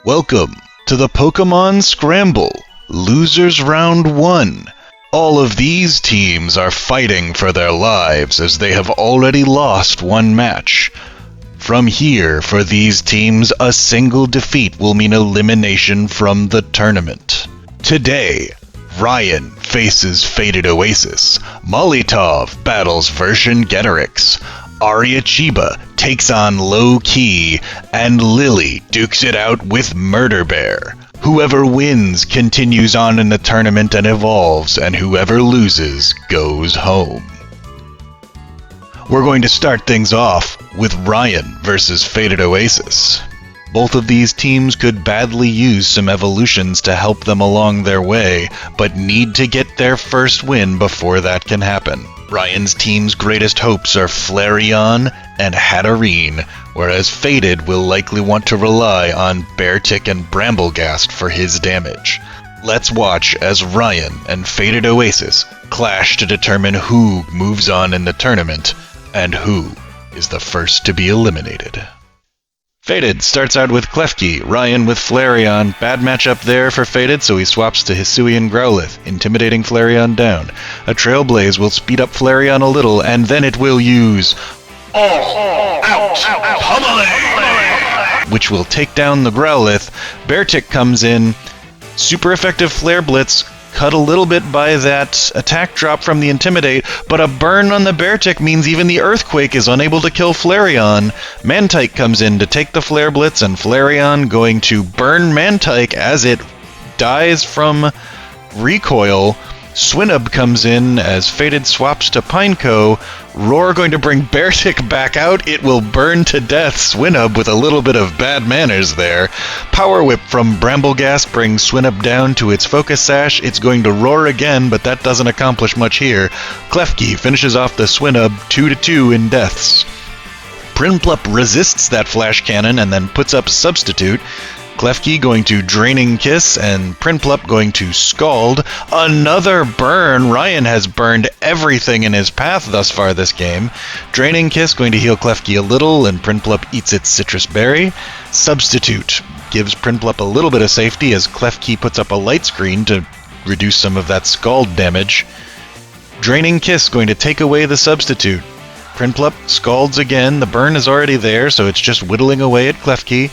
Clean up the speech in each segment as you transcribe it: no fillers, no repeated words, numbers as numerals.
Welcome to the Pokémon Scramble, Losers Round 1. All of these teams are fighting for their lives as they have already lost one match. From here, for these teams, a single defeat will mean elimination from the tournament. Today, Ryon faces FadedOasis, Tauve battles Vercingetorix, Ariachiba takes on LowKey, and Lily dukes it out with Murderbear. Whoever wins continues on in the tournament and evolves, and whoever loses goes home. We're going to start things off with Ryon versus FadedOasis. Both of these teams could badly use some evolutions to help them along their way, but need to get their first win before that can happen. Ryon's team's greatest hopes are Ryon and Hatterene, whereas Faded will likely want to rely on Beartick and Bramblegast for his damage. Let's watch as Ryon and FadedOasis clash to determine who moves on in the tournament, and who is the first to be eliminated. Faded starts out with Klefki, Ryon with Flareon. Bad matchup there for Faded, so he swaps to Hisuian Growlithe, intimidating Flareon down. A Trailblaze will speed up Flareon a little, and then it will use All Out Pummeling, which will take down the Growlithe. Beartick comes in, super effective Flare Blitz, cut a little bit by that attack drop from the Intimidate, but a burn on the Beartick means even the Earthquake is unable to kill Flareon. Mantike comes in to take the Flare Blitz, and Flareon going to burn Mantike as it dies from recoil. Swinub comes in as Faded swaps to Pineco. Roar going to bring Beartick back out. It will burn to death Swinub with a little bit of bad manners there. Power Whip from Bramblegast brings Swinub down to its Focus Sash. It's going to roar again, but that doesn't accomplish much here. Klefki finishes off the Swinub 2-2 in deaths. Prinplup resists that Flash Cannon and then puts up Substitute. Klefki going to Draining Kiss, and Prinplup going to Scald. Another burn! Ryon has burned everything in his path thus far this game. Draining Kiss going to heal Klefki a little, and Prinplup eats its Citrus Berry. Substitute gives Prinplup a little bit of safety as Klefki puts up a light screen to reduce some of that Scald damage. Draining Kiss going to take away the Substitute. Prinplup scalds again. The burn is already there, so it's just whittling away at Klefki.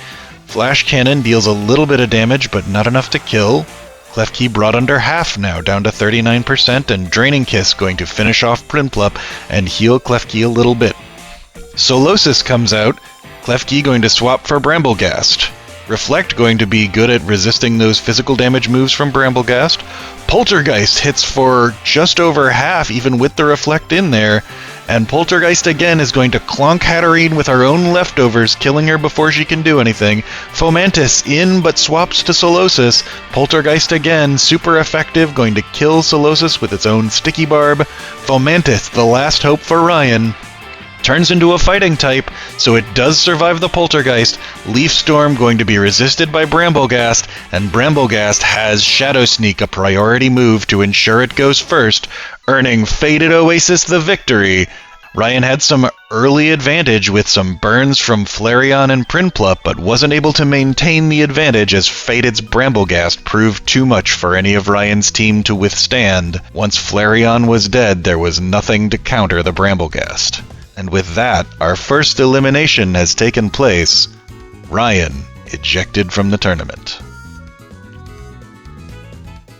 Flash Cannon deals a little bit of damage, but not enough to kill. Klefki brought under half now, down to 39%, and Draining Kiss going to finish off Prinplup and heal Klefki a little bit. Solosis comes out, Klefki going to swap for Bramblegast. Reflect going to be good at resisting those physical damage moves from Bramblegast. Poltergeist hits for just over half, even with the Reflect in there. And Poltergeist again is going to clonk Hatterene with her own leftovers, killing her before she can do anything. Fomantis in, but swaps to Solosis. Poltergeist again, super effective, going to kill Solosis with its own Sticky Barb. Fomantis, the last hope for Ryon, turns into a fighting type, so it does survive the Poltergeist. Leaf Storm going to be resisted by Bramblegast, and Bramblegast has Shadow Sneak, a priority move to ensure it goes first, earning FadedOasis the victory. Ryon had some early advantage with some burns from Flareon and Prinplup, but wasn't able to maintain the advantage as Faded's Bramblegast proved too much for any of Ryon's team to withstand. Once Flareon was dead, there was nothing to counter the Bramblegast. And with that, our first elimination has taken place. Ryon ejected from the tournament.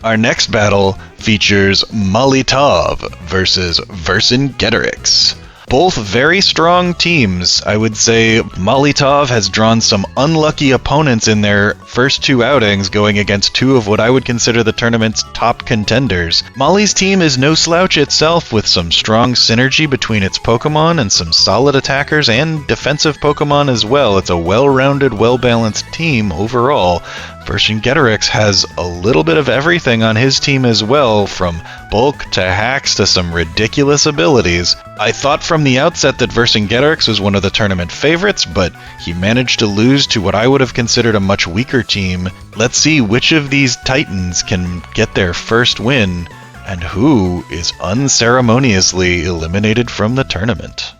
Our next battle features Tauve versus Vercingetorix. Both very strong teams. I would say Tauve has drawn some unlucky opponents in their first two outings, going against two of what I would consider the tournament's top contenders. Molly's team is no slouch itself, with some strong synergy between its Pokemon and some solid attackers and defensive Pokemon as well. It's a well-rounded, well-balanced team overall. Vercingetorix has a little bit of everything on his team as well, from bulk to hacks to some ridiculous abilities. I thought from the outset that Vercingetorix was one of the tournament favorites, but he managed to lose to what I would have considered a much weaker team. Let's see which of these titans can get their first win, and who is unceremoniously eliminated from the tournament.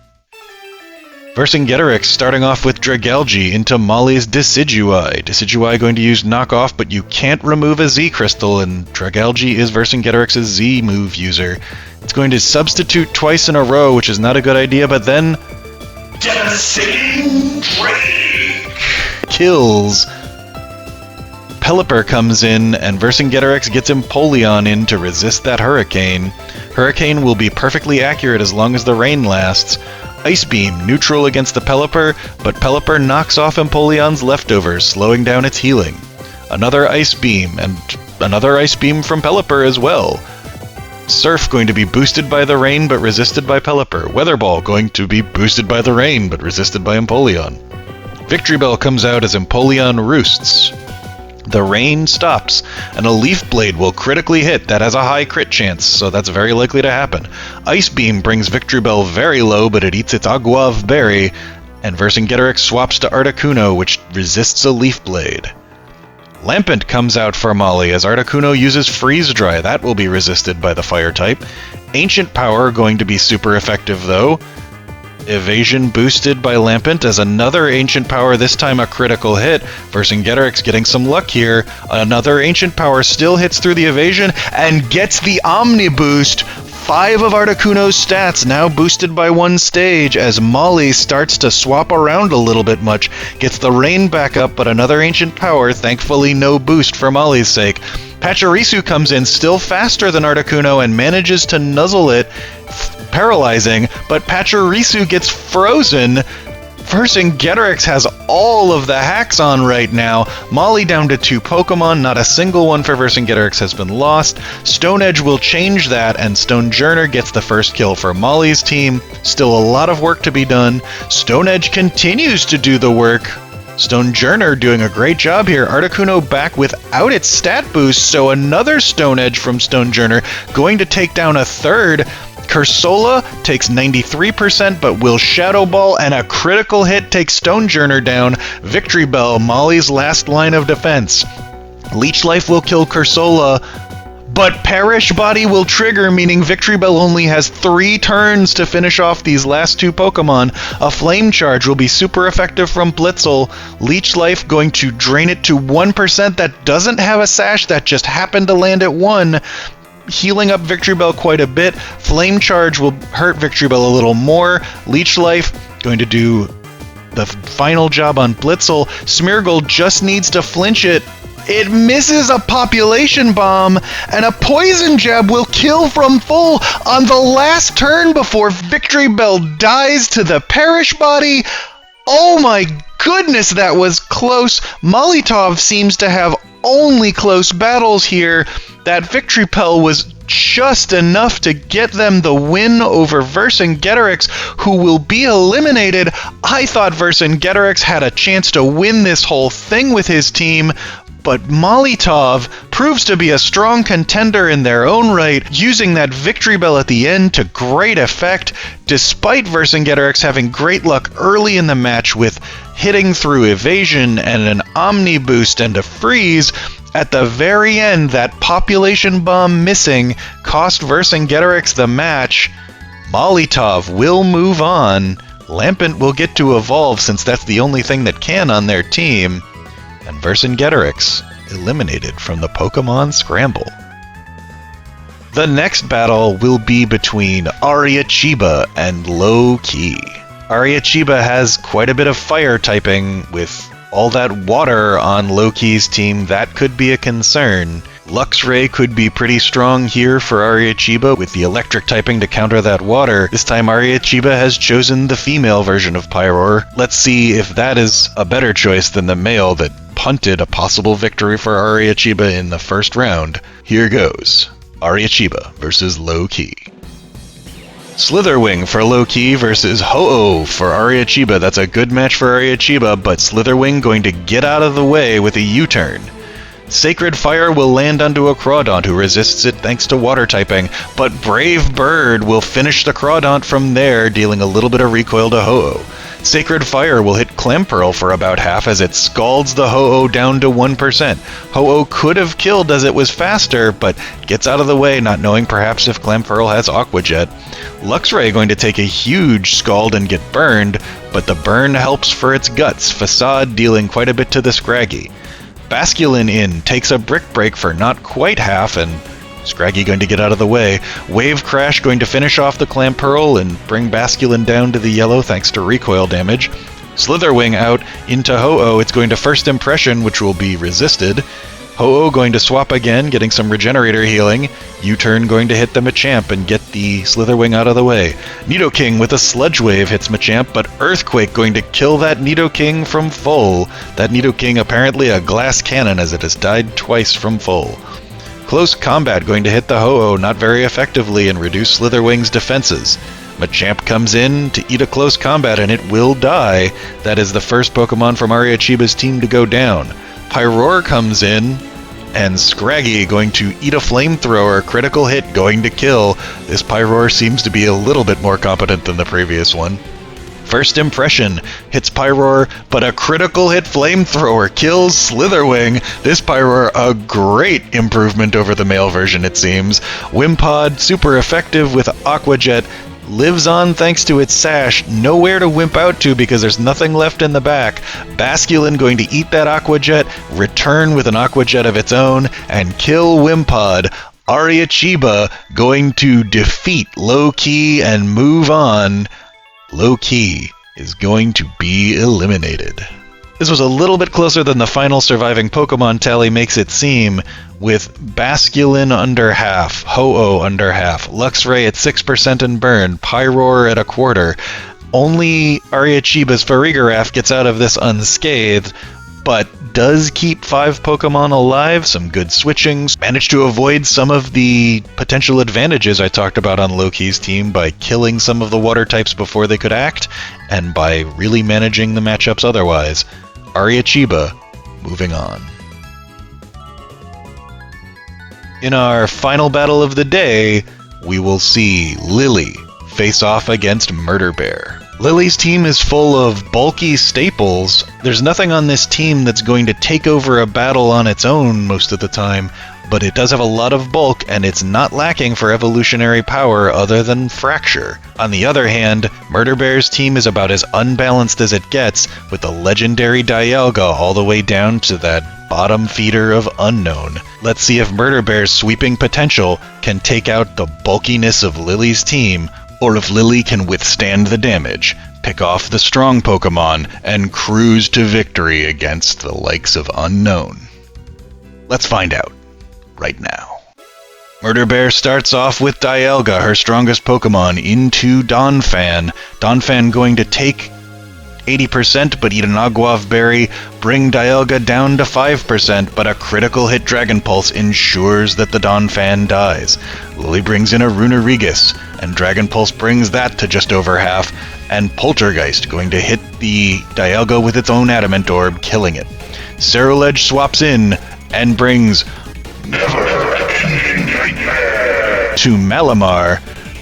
Vercingetorix starting off with Dragalge into Molly's Decidueye. Decidueye going to use knockoff, but you can't remove a Z crystal, and Dragalge is Vercingetorix's Z move user. It's going to substitute twice in a row, which is not a good idea, but then Devastating Drake kills. Pelipper comes in, and Vercingetorix gets Empoleon in to resist that Hurricane. Hurricane will be perfectly accurate as long as the rain lasts. Ice Beam, neutral against the Pelipper, but Pelipper knocks off Empoleon's leftovers, slowing down its healing. Another Ice Beam, and another Ice Beam from Pelipper as well. Surf going to be boosted by the rain, but resisted by Pelipper. Weather Ball going to be boosted by the rain, but resisted by Empoleon. Victory Bell comes out as Empoleon roosts. The rain stops, and a Leaf Blade will critically hit. That has a high crit chance, so that's very likely to happen. Ice Beam brings Victory Bell very low, but it eats its Aguav Berry, and Vercingetorix swaps to Articuno, which resists a Leaf Blade. Lampent comes out for Molly as Articuno uses Freeze Dry. That will be resisted by the Fire type. Ancient Power going to be super effective, though. Evasion boosted by Lampent as another Ancient Power, this time a critical hit. Vercingetorix getting some luck here. Another Ancient Power still hits through the evasion and gets the Omni Boost. 5 of Articuno's stats now boosted by 1 stage as Molly starts to swap around a little bit much. Gets the rain back up, but another Ancient Power, thankfully no boost for Molly's sake. Pachirisu comes in still faster than Articuno and manages to nuzzle it, paralyzing, but Pachirisu gets frozen. Vercingetorix has all of the hacks on right now. Molly down to 2 Pokemon, not a single one for Vercingetorix has been lost. Stone Edge will change that, and Stonejourner gets the first kill for Molly's team. Still a lot of work to be done. Stone Edge continues to do the work. Stonejourner doing a great job here. Articuno back without its stat boost, so another Stone Edge from Stonejourner going to take down a third. Cursola takes 93%, but will Shadow Ball, and a critical hit takes Stonejourner down. Victory Bell, Molly's last line of defense. Leech Life will kill Cursola, but Perish Body will trigger, meaning Victory Bell only has 3 turns to finish off these last 2 Pokemon. A Flame Charge will be super effective from Blitzel. Leech Life going to drain it to 1%. That doesn't have a sash, that just happened to land at 1. Healing up Victory Bell quite a bit. Flame Charge will hurt Victory Bell a little more. Leech Life going to do the final job on Blitzel. Smeargle just needs to flinch it. It misses a Population Bomb, and a Poison Jab will kill from full on the last turn before Victory Bell dies to the Perish Body. Oh my goodness, that was close. Molotov seems to have only close battles here. That Victory Bell was just enough to get them the win over Vercingetorix, who will be eliminated. I thought Vercingetorix had a chance to win this whole thing with his team, but Molotov proves to be a strong contender in their own right, using that Victory Bell at the end to great effect, despite Vercingetorix having great luck early in the match with hitting through evasion and an Omni Boost and a freeze. At the very end, that Population Bomb missing cost Vercingetorix the match. Molotov will move on. Lampent will get to evolve since that's the only thing that can on their team. And Vercingetorix eliminated from the Pokémon Scramble. The next battle will be between Ariachiba and LowKey. Ariachiba has quite a bit of fire typing. With all that water on LowKey's team, that could be a concern. Luxray could be pretty strong here for Ariachiba with the electric typing to counter that water. This time Ariachiba has chosen the female version of Pyroar. Let's see if that is a better choice than the male that punted a possible victory for Ariachiba in the first round. Here goes. Ariachiba versus LowKey. Slitherwing for LowKey versus Ho-Oh for Ariachiba. That's a good match for Ariachiba, but Slitherwing going to get out of the way with a U-turn. Sacred Fire will land onto a Crawdaunt who resists it thanks to water typing, but Brave Bird will finish the Crawdaunt from there, dealing a little bit of recoil to Ho-Oh. Sacred Fire will hit Clamperl for about half as it scalds the Ho-Oh down to 1%. Ho-Oh could have killed as it was faster, but gets out of the way, not knowing perhaps if Clamperl has Aqua Jet. Luxray going to take a huge scald and get burned, but the burn helps for its guts, Facade dealing quite a bit to the Scraggy. Basculin in takes a Brick Break for not quite half, and Scraggy going to get out of the way. Wave Crash going to finish off the Clamperl and bring Basculin down to the yellow thanks to recoil damage. Slitherwing out into Ho-Oh. It's going to First Impression, which will be resisted. Ho-Oh going to swap again, getting some Regenerator healing. U-turn going to hit the Machamp and get the Slitherwing out of the way. Nidoking with a Sludge Wave hits Machamp, but Earthquake going to kill that Nidoking from full. That Nidoking apparently a glass cannon as it has died twice from full. Close Combat going to hit the Ho-Oh not very effectively and reduce Slitherwing's defenses. Machamp comes in to eat a Close Combat and it will die. That is the first Pokemon from Ariachiba's team to go down. Pyroar comes in, and Scraggy going to eat a Flamethrower, critical hit going to kill. This Pyroar seems to be a little bit more competent than the previous one. First Impression hits Pyroar, but a critical hit Flamethrower kills Slitherwing. This Pyroar, a great improvement over the male version it seems. Wimpod, super effective with Aqua Jet, lives on thanks to its sash, nowhere to wimp out to because there's nothing left in the back. Basculin going to eat that Aqua Jet, return with an Aqua Jet of its own, and kill Wimpod. Ariachiba going to defeat LowKey and move on. LowKey is going to be eliminated. This was a little bit closer than the final surviving Pokemon tally makes it seem, with Basculin under half, Ho-Oh under half, Luxray at 6% and burn, Pyroar at 1/4. Only Ariachiba's Farigiraf gets out of this unscathed, but does keep 5 Pokemon alive, some good switchings, managed to avoid some of the potential advantages I talked about on LowKey's team by killing some of the water types before they could act, and by really managing the matchups otherwise. Ariachiba moving on. In our final battle of the day, we will see Lily face off against Murderbear. Lily's team is full of bulky staples. There's nothing on this team that's going to take over a battle on its own most of the time, but it does have a lot of bulk, and it's not lacking for evolutionary power other than Fracture. On the other hand, Murderbear's team is about as unbalanced as it gets, with the legendary Dialga all the way down to that bottom feeder of Unknown. Let's see if Murderbear's sweeping potential can take out the bulkiness of Lily's team, or if Lily can withstand the damage, pick off the strong Pokemon, and cruise to victory against the likes of Unknown. Let's find out right now. Murderbear starts off with Dialga, her strongest Pokemon, into Donphan. Donphan going to take 80% but eat an Aguav Berry, bring Dialga down to 5%, but a critical hit Dragon Pulse ensures that the Donphan dies. Lily brings in a Runerigus, and Dragon Pulse brings that to just over half, and Poltergeist going to hit the Dialga with its own Adamant Orb, killing it. Ceruledge swaps in and brings to Malamar.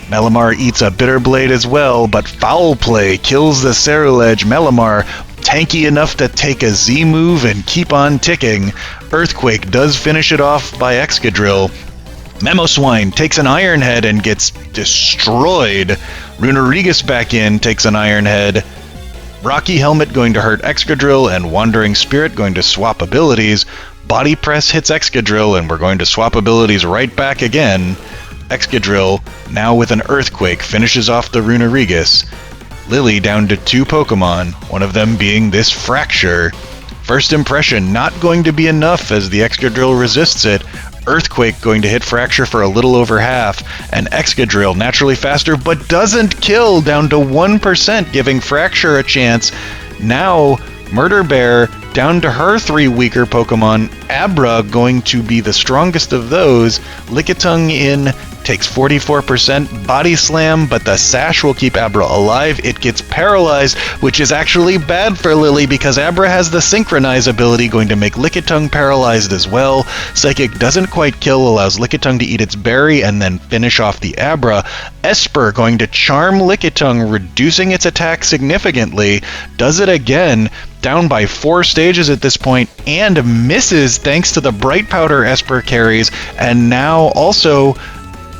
Malamar eats a Bitter Blade as well, but Foul Play kills the Ceruledge. Malamar tanky enough to take a Z move and keep on ticking. Earthquake does finish it off by Excadrill. Mamoswine takes an Iron Head and gets destroyed. Runerigus back in, takes an Iron Head. Rocky Helmet going to hurt Excadrill, and Wandering Spirit going to swap abilities. Body Press hits Excadrill, and we're going to swap abilities right back again. Excadrill, now with an Earthquake, finishes off the Runerigus. Lily down to 2 Pokemon, one of them being this Fracture. First Impression not going to be enough as the Excadrill resists it. Earthquake going to hit Fracture for a little over half, and Excadrill naturally faster but doesn't kill, down to 1%, giving Fracture a chance. Now Murderbear down to her 3 weaker Pokemon, Abra going to be the strongest of those. Lickitung in takes 44% body slam, but the sash will keep Abra alive. It gets paralyzed, which is actually bad for Lily because Abra has the synchronize ability, going to make Lickitung paralyzed as well. Psychic doesn't quite kill, allows Lickitung to eat its berry and then finish off the Abra. Esper going to charm Lickitung, reducing its attack significantly, does it again, down by 4 stages at this point, and misses thanks to the Bright Powder Esper carries, and now also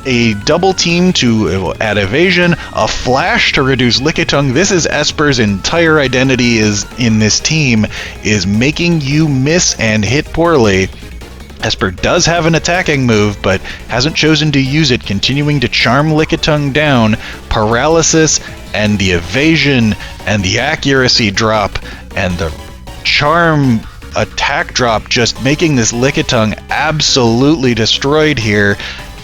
a double team to add evasion, a flash to reduce Lickitung. This is Esper's entire identity is in this team, is making you miss and hit poorly. Esper does have an attacking move, but hasn't chosen to use it, continuing to charm Lickitung down. Paralysis and the evasion and the accuracy drop and the charm attack drop just making this Lickitung absolutely destroyed here.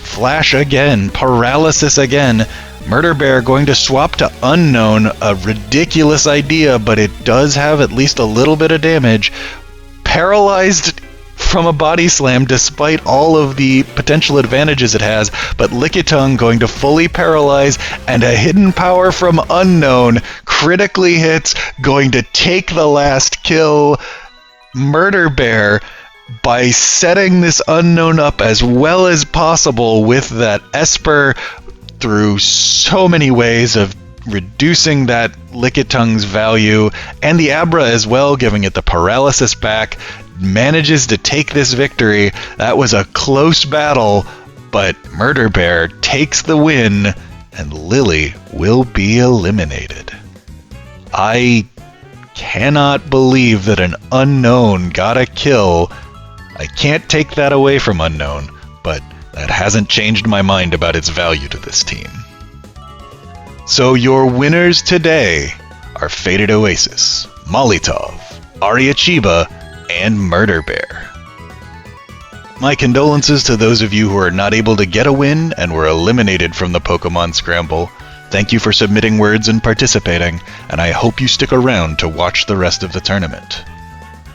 Flash again, paralysis again. Murderbear going to swap to Unknown, a ridiculous idea, but it does have at least a little bit of damage. Paralyzed from a body slam despite all of the potential advantages it has, but Lickitung going to fully paralyze, and a hidden power from Unknown critically hits, going to take the last kill. Murderbear, by setting this Unknown up as well as possible with that Esper through so many ways of reducing that Lickitung's value, and the Abra as well, giving it the paralysis back, manages to take this victory. That was a close battle, but Murderbear takes the win, and Lily will be eliminated. I cannot believe that an Unknown got a kill. I can't take that away from Unknown, but that hasn't changed my mind about its value to this team. So your winners today are FadedOasis, Molotov, Ariachiba, and Murderbear. My condolences to those of you who are not able to get a win and were eliminated from the Pokémon Scramble. Thank you for submitting words and participating, and I hope you stick around to watch the rest of the tournament.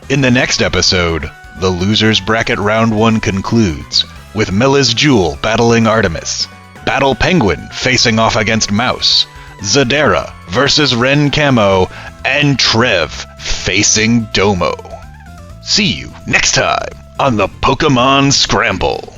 In the next episode, the Losers Bracket Round 1 concludes, with Mela's Jewel battling Artemis, Battle Penguin facing off against Mouse, Zadara versus Ren Camo, and Trev facing Domo. See you next time on the Pokémon Scramble.